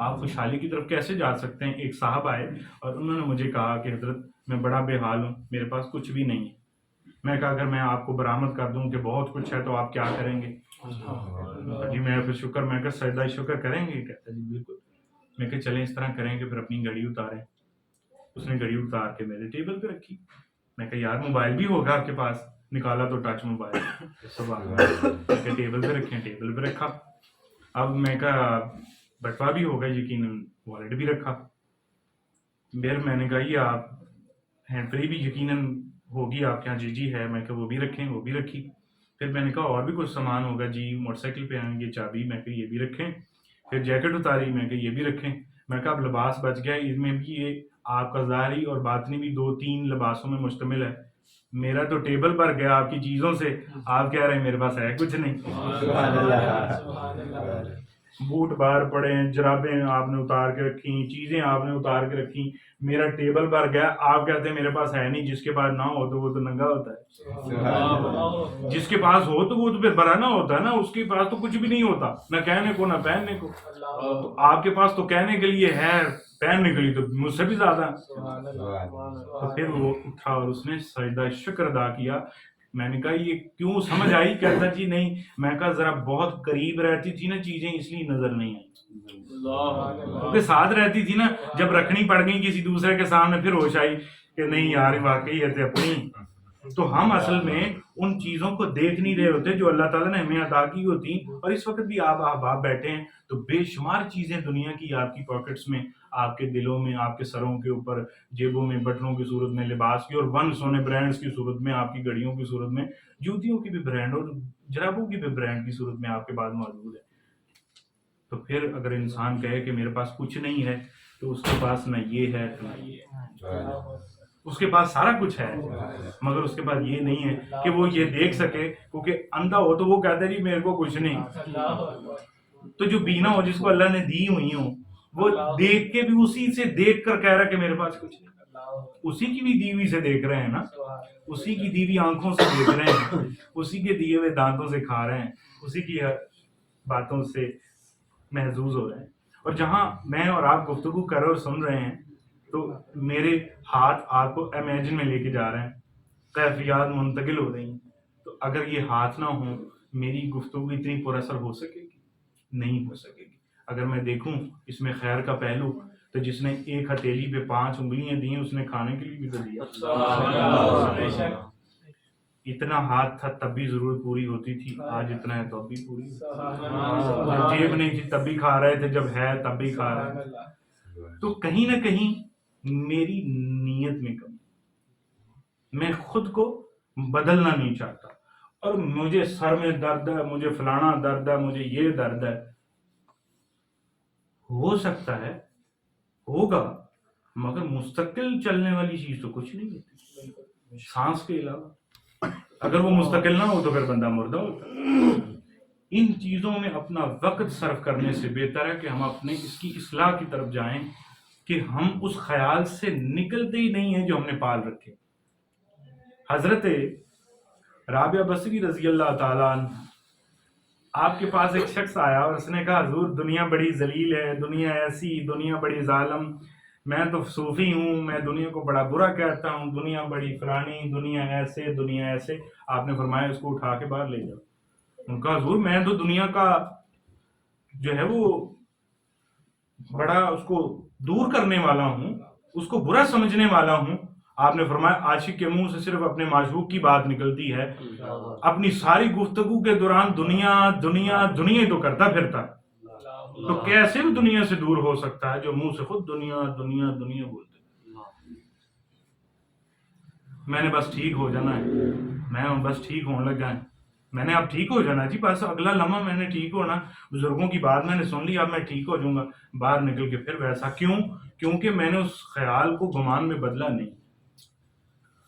آپ خوشحالی کی طرف کیسے جا سکتے ہیں؟ ایک صاحب آئے اور انہوں نے مجھے کہا کہ حضرت میں بڑا بے حال ہوں، میرے پاس کچھ بھی نہیں ہے۔ میں کہا اگر میں آپ کو برآمد کر دوں کہ بہت کچھ ہے تو آپ کیا کریں گے؟ جی میں پھر شکر، میں کہا سجدہ شکر کریں گے؟ کہتا جی بالکل۔ میں کہ چلیں اس طرح کریں گے، پھر اپنی گھڑی اتاریں۔ اس نے گھڑی اتار کے میرے ٹیبل پہ رکھی۔ میں کہا یار موبائل بھی ہوگا آپ کے پاس؟ نکالا تو ٹچ موبائل، سبحان اللہ۔ میں کہ ٹیبل پہ رکھیں، ٹیبل پہ رکھا۔ اب میں کہا بٹوا بھی ہوگا یقیناً، والیٹ بھی رکھا۔ پھر میں نے کہا یہ آپ ہینڈ فری بھی یقیناً ہوگی آپ کے یہاں؟ جی جی ہے۔ میں کہ وہ بھی رکھیں، وہ بھی رکھی۔ پھر میں نے کہا اور بھی کچھ سامان ہوگا؟ جی موٹر سائیکل پہ آئیں گے چابی، میں کہ یہ بھی رکھیں۔ پھر جیکٹ اتاری، میں کہ یہ بھی رکھیں۔ میں کہا اب لباس بچ گیا، اس میں بھی یہ آپ کا ظاہری اور باطنی بھی 2-3 لباسوں میں مشتمل ہے۔ میرا تو ٹیبل بھر گیا آپ کی چیزوں سے، آپ کہہ رہے ہیں میرے پاس ہے کچھ نہیں۔ بوٹ باہر پڑے ہیں، جرابیں آپ نے اتار کے رکھی، چیزیں آپ نے اتار کے رکھی، میرا ٹیبل بھر گیا۔ آپ کہتے ہیں میرے پاس ہے نہیں۔ جس کے پاس نہ ہو تو وہ تو ننگا ہوتا ہے، جس کے پاس ہو تو وہ تو پھر بھرا نہ ہوتا ہے نا۔ اس کے پاس تو کچھ بھی نہیں ہوتا، نہ کہنے کو نہ پہننے کو۔ تو آپ کے پاس تو کہنے کے لیے ہے، پہننے کے لیے تو مجھ سے بھی زیادہ۔ تو پھر وہ اٹھا اور اس نے سجدہ شکر ادا کیا۔ میں نے کہا یہ کیوں؟ سمجھ آئی؟ کہتا جی نہیں۔ میں کہا ذرا بہت قریب رہتی تھی نا چیزیں، اس لیے نظر نہیں آئی، کیونکہ ساتھ رہتی تھی نا، جب رکھنی پڑ گئی کسی دوسرے کے سامنے پھر ہوش آئی کہ نہیں یار واقعی ہے اپنی۔ تو ہم اصل میں ان چیزوں کو دیکھ نہیں رہے ہوتے جو اللہ تعالیٰ نے ہمیں عطا کی ہوتی۔ اور اس وقت بھی آپ احباب بیٹھے ہیں تو بے شمار چیزیں دنیا کی آپ کی پاکٹس میں، آپ کے دلوں میں، آپ کے سروں کے اوپر، جیبوں میں، بٹنوں کی صورت میں، لباس کی، اور ون سونے برانڈز کی صورت میں، آپ کی گھڑیوں کی صورت میں، جوتیوں کی بھی برانڈ اور جرابوں کی بھی برانڈ کی صورت میں آپ کے پاس موجود ہے۔ تو پھر اگر انسان کہے کہ میرے پاس کچھ نہیں ہے تو اس کے پاس نہ یہ ہے نہ یہ ہے۔ اس کے پاس سارا کچھ ہے مگر اس کے پاس یہ نہیں ہے کہ وہ یہ دیکھ سکے، کیونکہ اندھا ہو تو وہ کہتا ہے جی میرے کو کچھ نہیں۔ تو جو بینا ہو، جس کو اللہ نے دی ہوئی ہوں، وہ دیکھ کے بھی اسی سے دیکھ کر کہہ رہا کہ میرے پاس کچھ نہیں۔ اسی کی بھی دی ہوئی سے دیکھ رہے ہیں نا، اسی کی دی ہوئی آنکھوں سے دیکھ رہے ہیں، اسی کے دیے ہوئے دانتوں سے کھا رہے ہیں، اسی کی باتوں سے محظوظ ہو رہے ہیں۔ اور جہاں میں اور آپ گفتگو کر رہے اور سن رہے ہیں تو میرے ہاتھ آپ کو امیجن میں لے کے جا رہے ہیں، کیفیات منتقل ہو رہی ہیں۔ تو اگر یہ ہاتھ نہ ہوں، میری گفتگو اتنی پر اثر ہو سکے گی؟ نہیں ہو سکے گی۔ اگر میں دیکھوں اس میں خیر کا پہلو، تو جس نے ایک ہتھیلی پہ 5 انگلیاں دی ہیں اس نے کھانے کے لیے بھی تو دیا۔ اتنا ہاتھ تھا تب بھی ضرورت پوری ہوتی تھی، آج اتنا ہے تو اب بھی پوری ہوتی۔ جیب نہیں تھی تب بھی کھا رہے تھے، جب ہے تب بھی کھا رہے ہیں۔ تو کہیں نہ کہیں میری نیت میں کمی، میں خود کو بدلنا نہیں چاہتا، اور مجھے سر میں درد ہے، مجھے فلانا درد ہے، مجھے یہ درد ہے۔ ہو سکتا ہے، ہوگا، مگر مستقل چلنے والی چیز تو کچھ نہیں ہوتی سانس کے علاوہ۔ اگر وہ مستقل نہ ہو تو پھر بندہ مردہ ہوتا۔ ان چیزوں میں اپنا وقت صرف کرنے سے بہتر ہے کہ ہم اپنے اس کی اصلاح کی طرف جائیں کہ ہم اس خیال سے نکلتے ہی نہیں ہیں جو ہم نے پال رکھے۔ حضرت رابعہ بصری رضی اللہ تعالیٰ عنہ، آپ کے پاس ایک شخص آیا اور اس نے کہا حضور دنیا بڑی ذلیل ہے، دنیا ایسی، دنیا بڑی ظالم، میں تو صوفی ہوں، میں دنیا کو بڑا برا کہتا ہوں، دنیا بڑی فلانی، دنیا ایسے، دنیا ایسے۔ آپ نے فرمایا اس کو اٹھا کے باہر لے جاؤ۔ ان کا حضور میں تو دنیا کا جو ہے وہ بڑا اس کو دور کرنے والا ہوں، اس کو برا سمجھنے والا ہوں۔ آپ نے فرمایا عاشق کے منہ سے صرف اپنے معشوق کی بات نکلتی ہے، اپنی ساری گفتگو کے دوران دنیا دنیا دنیا تو کرتا پھرتا، تو کیسے وہ دنیا سے دور ہو سکتا ہے جو منہ سے خود دنیا دنیا دنیا بولتے۔ میں نے بس ٹھیک ہو جانا ہے، میں بس ٹھیک ہونے لگا ہے، میں نے اب ٹھیک ہو جانا جی، بس اگلا لمحہ میں نے ٹھیک ہونا، بزرگوں کی بات میں نے سن لی، اب میں ٹھیک ہو جاؤں گا۔ باہر نکل کے پھر ویسا کیوں؟ کیونکہ میں نے اس خیال کو گمان میں بدلا نہیں۔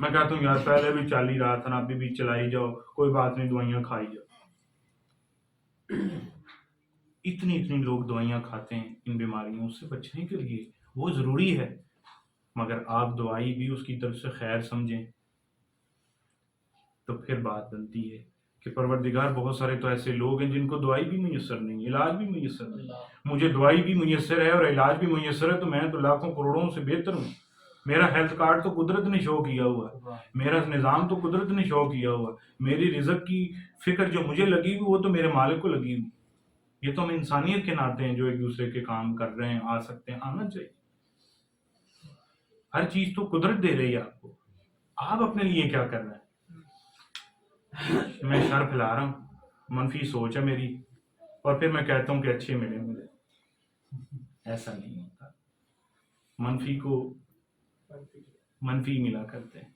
میں کہتا ہوں یار پہلے بھی چل ہی رہا تھا نا، ابھی بھی چلائی جاؤ، کوئی بات نہیں، دوائیاں کھائی جاؤ۔ اتنی لوگ دوائیاں کھاتے ہیں ان بیماریوں سے بچنے کے لیے، وہ ضروری ہے، مگر آپ دوائی بھی اس کی طرف سے خیر سمجھیں تو پھر بات بنتی ہے کہ پروردگار بہت سارے تو ایسے لوگ ہیں جن کو دوائی بھی میسر نہیں، علاج بھی میسر نہیں، مجھے دوائی بھی میسر ہے اور علاج بھی میسر ہے تو میں تو لاکھوں کروڑوں سے بہتر ہوں. میرا ہیلتھ کارڈ تو قدرت نے شو کیا ہوا ہے، میرا نظام تو قدرت نے شو کیا ہوا ہے، میری رزق کی فکر جو مجھے لگی ہوئی وہ تو میرے مالک کو لگی ہوئی. یہ تو ہم انسانیت کے ناطے ہیں جو ایک دوسرے کے کام کر رہے ہیں، آ سکتے ہیں، آنا چاہیے. ہر چیز تو قدرت دے رہی ہے آپ کو، آپ اپنے لیے کیا کر رہے ہیں؟ میں شر پھیلا رہا ہوں، منفی سوچ ہے میری، اور پھر میں کہتا ہوں کہ اچھے ملے مجھے. ایسا نہیں ہوتا. منفی کو منفی ملا کرتے ہیں،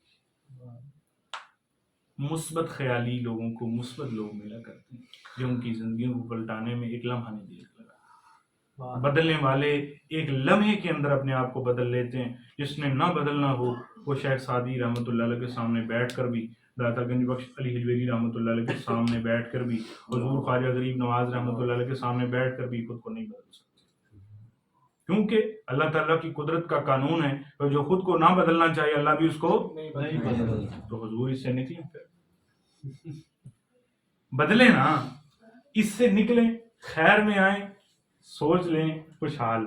مثبت خیالی لوگوں کو مثبت لوگ ملا کرتے ہیں جو ان کی زندگیوں کو پلٹانے میں ایک لمحہ نہیں دیکھ لگا. بدلنے والے ایک لمحے کے اندر اپنے آپ کو بدل لیتے ہیں. جس نے نہ بدلنا ہو وہ شیخ سعدی رحمۃ اللہ علیہ کے سامنے بیٹھ کر بھی، داتا گنج بخش علی حجویری رحمۃ اللہ علیہ کے سامنے بیٹھ کر بھی، حضور خواجہ غریب نواز رحمۃ اللہ علیہ کے سامنے بیٹھ کر بھی خود کو نہیں بدل سکتے. کیونکہ اللہ تعالیٰ کی قدرت کا قانون ہے کہ جو خود کو نہ بدلنا چاہیے اللہ بھی اس کو نہیں بدل. تو حضور اس سے نکلیں، پھر بدلیں نا، اس سے نکلیں، خیر میں آئیں، سوچ لیں خوشحال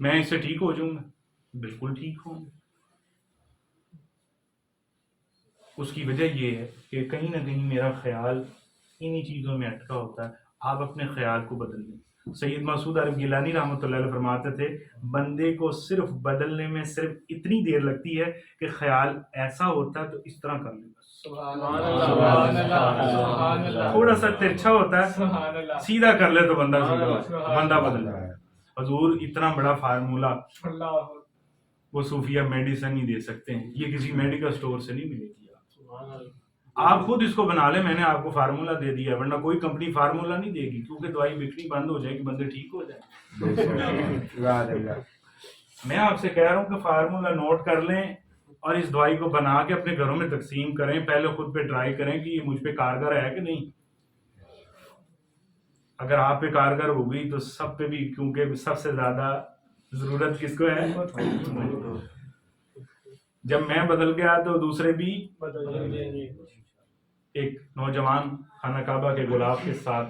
میں اس سے ٹھیک ہو جاؤں گا. بالکل ٹھیک ہوں. اس کی وجہ یہ ہے کہ کہیں نہ کہیں میرا خیال انہی چیزوں میں اٹکا ہوتا ہے. آپ اپنے خیال کو بدل دیں. سید مسعود عارف گیلانی رحمۃ اللہ علیہ فرماتے تھے بندے کو صرف بدلنے میں صرف اتنی دیر لگتی ہے کہ خیال ایسا ہوتا ہے تو اس طرح کر لے، تھوڑا سا ترچھا ہوتا ہے سیدھا کر لے تو بندہ بدل جائے. حضور اتنا بڑا فارمولہ وہ صوفیہ میڈیسن ہی دے سکتے ہیں، یہ کسی میڈیکل سٹور سے نہیں ملے گی. آپ خود اس کو بنا لیں، میں نے آپ کو فارمولہ دے دیا، ورنہ کوئی کمپنی فارمولہ نہیں دے گی کیونکہ دوائی بکنی بند ہو جائے گی، بندے ٹھیک ہو جائیں. میں آپ سے کہہ رہا ہوں کہ فارمولہ نوٹ کر لیں اور اس دوائی کو بنا کے اپنے گھروں میں تقسیم کریں. پہلے خود پہ ٹرائی کریں کہ یہ مجھ پہ کارگر ہے کہ نہیں. اگر آپ پہ کارگر ہوگی تو سب پہ بھی، کیونکہ سب سے زیادہ ضرورت کس کو ہے. جب میں بدل گیا تو دوسرے بھی بدل گے. ایک نوجوان خانہ کعبہ کے غلاف کے ساتھ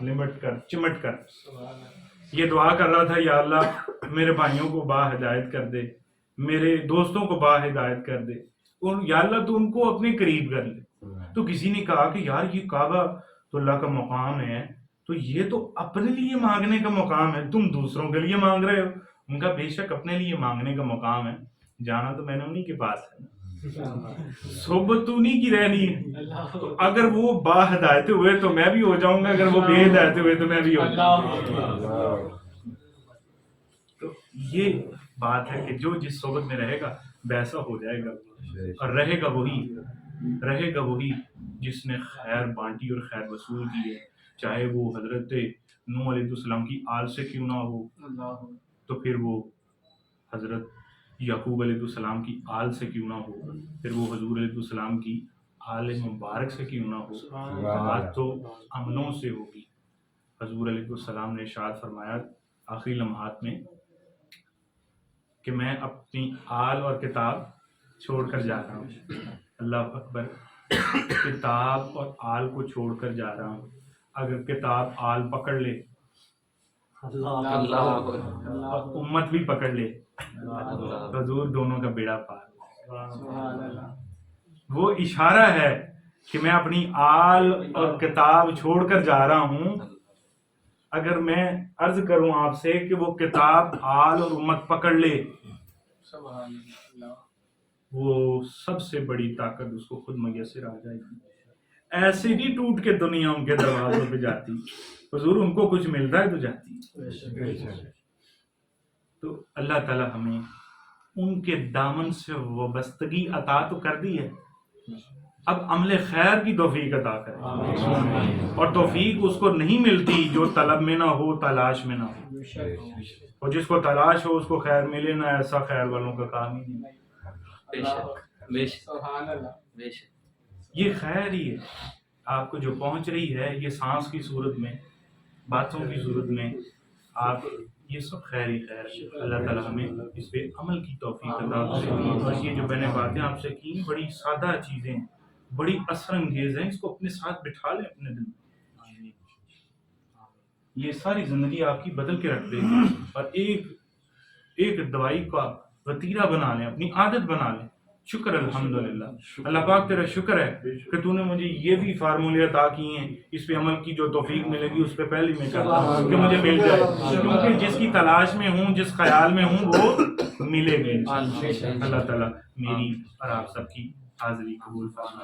چمٹ کر یہ دعا کر رہا تھا، یا اللہ میرے بھائیوں کو با ہدایت کر دے، میرے دوستوں کو با ہدایت کر دے، اور یا اللہ تو ان کو اپنے قریب کر لے. تو کسی نے کہا کہ یار یہ کعبہ تو اللہ کا مقام ہے، تو یہ تو اپنے لیے مانگنے کا مقام ہے، تم دوسروں کے لیے مانگ رہے ہو. ان کا بے شک اپنے لیے مانگنے کا مقام ہے، جانا تو میں نے انہی کے پاس ہے، صحبت تو انہی کی رہنی ہے. تو اگر وہ با ہدایت ہوئے تو میں بھی ہو جاؤں گا، اگر وہ بے ہدایت ہوئے تو میں بھی ہو جاؤں گا. تو یہ بات ہے کہ جو جس صحبت میں رہے گا ویسا ہو جائے گا، اور رہے گا وہی جس نے خیر بانٹی اور خیر وصول کی ہے. چاہے وہ حضرت نوح علیہ السلام کی آل سے کیوں نہ ہو، تو پھر وہ حضرت یعقوب علیہ السلام کی آل سے کیوں نہ ہو، پھر وہ حضور علیہ السلام کی آل مبارک سے کیوں نہ ہو، بات تو امنوں سے ہوگی. حضور علیہ السلام نے ارشاد فرمایا آخری لمحات میں کہ میں اپنی آل اور کتاب چھوڑ کر جا رہا ہوں. اللہ اکبر. کتاب اور آل کو چھوڑ کر جا رہا ہوں. اگر کتاب آل پکڑ لے اور امت بھی پکڑ لے، حضور دونوں کا بیڑا پار. وہ اشارہ ہے کہ میں اپنی آل اور کتاب چھوڑ کر جا رہا ہوں. اگر میں عرض کروں آپ سے کہ وہ کتاب آل اور امت پکڑ لے، وہ سب سے بڑی طاقت اس کو خود میسر آ جائے گی. ایسے نہیں ٹوٹ کے دنیا ان کے دروازوں پہ جاتی، حضور ان کو کچھ ملتا ہے تو جاتی. تو اللہ تعالی ہمیں ان کے دامن سے وابستگی عطا تو کر دی ہے، اب عمل خیر کی توفیق عطا کرے. اور توفیق اس کو نہیں ملتی جو طلب میں نہ ہو، تلاش میں نہ ہو. اور جس کو تلاش ہو اس کو خیر ملے نہ، ایسا خیر والوں کا کام ہی نہیں. یہ خیر ہی ہے آپ کو جو پہنچ رہی ہے، یہ سانس کی صورت میں، باتوں کی صورت میں، آپ یہ سب خیر ہی خیر ہے. اللہ تعالیٰ ہمیں اس پہ عمل کی توفیق عطا کرے. اور یہ جو میں نے باتیں آپ سے کی بڑی سادہ چیزیں ہیں، بڑی اثر انگیز ہیں، اس کو اپنے ساتھ بٹھا لیں اپنے دل میں، یہ ساری زندگی آپ کی بدل کے رکھ دے گی. اور ایک دوائی کا وتیرہ بنا لیں، اپنی عادت بنا لیں. شکر الحمدللہ، اللہ پاک تیرا شکر ہے کہ تو نے مجھے یہ بھی فارمولے عطا کیے ہیں، اس پہ عمل کی جو توفیق ملے گی اس پہ پہلے میں چاہتا ہوں کہ مجھے مل جائے، کیونکہ جس کی تلاش میں ہوں، جس خیال میں ہوں، وہ ملے گی. اللہ تعالیٰ میری اور آپ سب کی حاضری قبول فرمائے.